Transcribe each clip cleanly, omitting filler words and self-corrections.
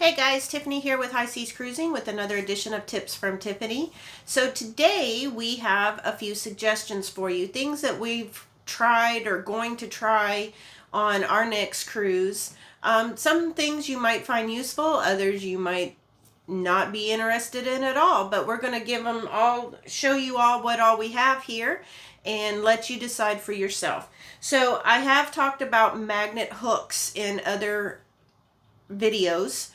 Hey guys, Tiffany here with High Seas Cruising with another edition of Tips from Tiffany. So today we have a few suggestions for you, things that we've tried or going to try on our next cruise. Some things you might find useful, others you might not be interested in at all, but we're going to give them all, show you all what all we have here and let you decide for yourself. So I have talked about magnet hooks in other videos.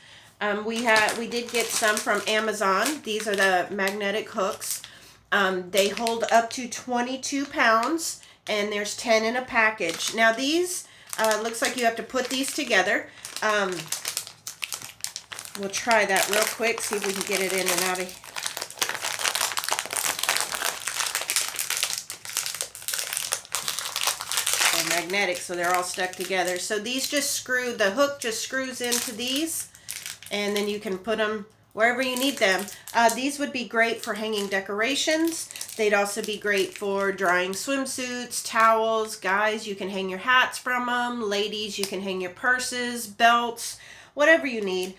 We did get some from Amazon. These are the magnetic hooks. They hold up to 22 pounds and there's 10 in a package. Now these, looks like you have to put these together. We'll try that real quick, see if we can get it in and out of here. They're magnetic, so they're all stuck together. So these just screw, the hook just screws into these, and then you can put them wherever you need them. These would be great for hanging decorations. They'd also be great for drying swimsuits, towels. Guys, you can hang your hats from them. Ladies, you can hang your purses, belts, whatever you need.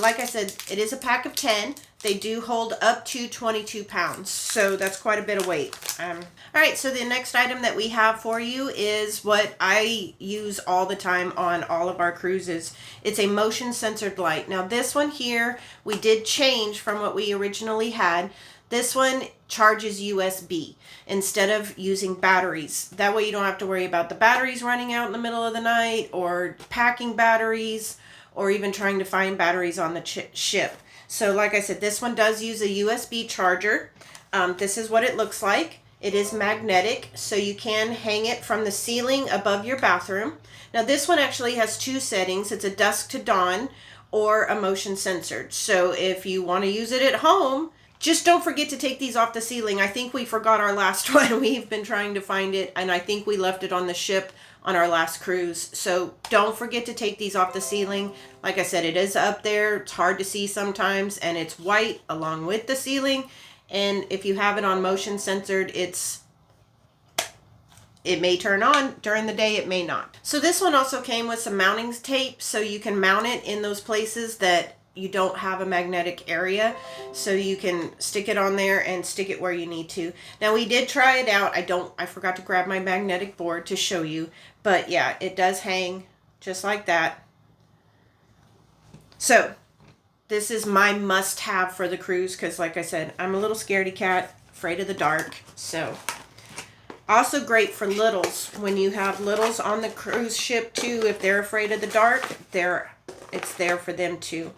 Like I said, it is a pack of 10. They do hold up to 22 pounds, so that's quite a bit of weight. All right, so the next item that we have for you is what I use all the time on all of our cruises. It's a motion censored light. Now this one here, we did change from what we originally had. This one charges USB instead of using batteries. That way you don't have to worry about the batteries running out in the middle of the night or packing batteries or even trying to find batteries on the ship. So like I said, this one does use a USB charger. This is what it looks like. It is magnetic, so you can hang it from the ceiling above your bathroom. Now this one actually has two settings. It's a dusk to dawn or a motion censored. So if you want to use it at home, just don't forget to take these off the ceiling. I think we forgot our last one. We've been trying to find it, and I think we left it on the ship on our last cruise. So don't forget to take these off the ceiling. Like I said, it is up there. It's hard to see sometimes, and it's white along with the ceiling. And if you have it on motion censored, it may turn on during the day, it may not. So this one also came with some mounting tape, so you can mount it in those places that you don't have a magnetic area, so you can stick it on there and stick it where you need to. Now we did try it out. I forgot to grab my magnetic board to show you, but yeah, it does hang just like that. So this is my must-have for the cruise because, like I said, I'm a little scaredy cat, afraid of the dark. So also great for littles. When you have littles on the cruise ship too, if they're afraid of the dark, it's there for them too.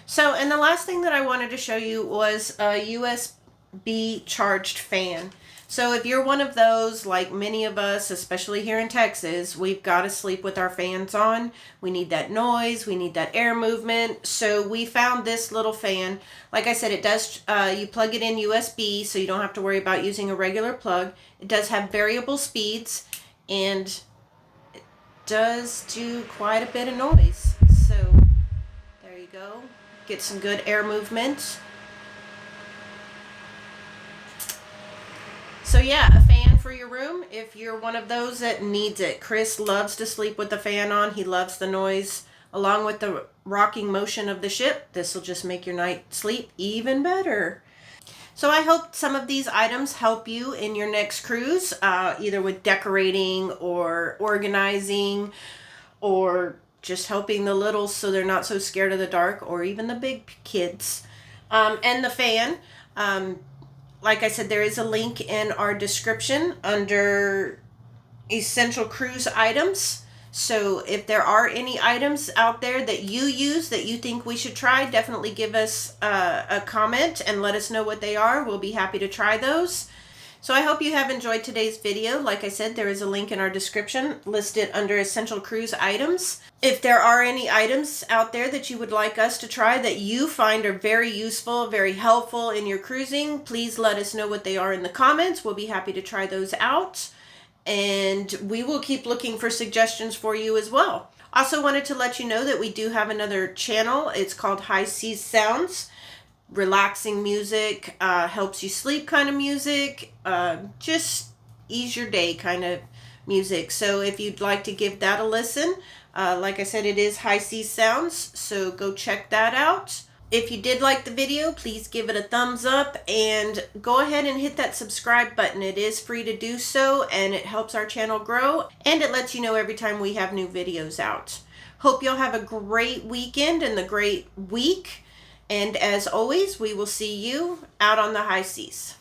So, and the last thing that I wanted to show you was a USB charged fan. So if you're one of those, like many of us, especially here in Texas, we've got to sleep with our fans on. We need that noise. We need that air movement. So we found this little fan. Like I said, it does, you plug it in USB, so you don't have to worry about using a regular plug. It does have variable speeds, and it does do quite a bit of noise. So there you go. Get some good air movement. So yeah, a fan for your room if you're one of those that needs it. Chris loves to sleep with the fan on. He loves the noise. Along with the rocking motion of the ship, this will just make your night sleep even better. So I hope some of these items help you in your next cruise, either with decorating or organizing or just helping the littles so they're not so scared of the dark, or even the big kids. And the fan, like I said, there is a link in our description under essential cruise items. So if there are any items out there that you use that you think we should try, definitely give us a comment and let us know what they are. We'll be happy to try those. So I hope you have enjoyed today's video. Like I said, there is a link in our description listed under essential cruise items. If there are any items out there that you would like us to try that you find are very useful, very helpful in your cruising, please let us know what they are in the comments. We'll be happy to try those out. And we will keep looking for suggestions for you as well. Also wanted to let you know that we do have another channel. It's called High Seas Sounds. Relaxing music, helps you sleep kind of music, just ease your day kind of music. So if you'd like to give that a listen, Like I said, it is High Seas Sounds, so go check that out. If you did like the video, please give it a thumbs up and go ahead and hit that subscribe button. It is free to do so, and it helps our channel grow, and it lets you know every time we have new videos out. Hope you'll have a great weekend and a great week. And as always, we will see you out on the high seas.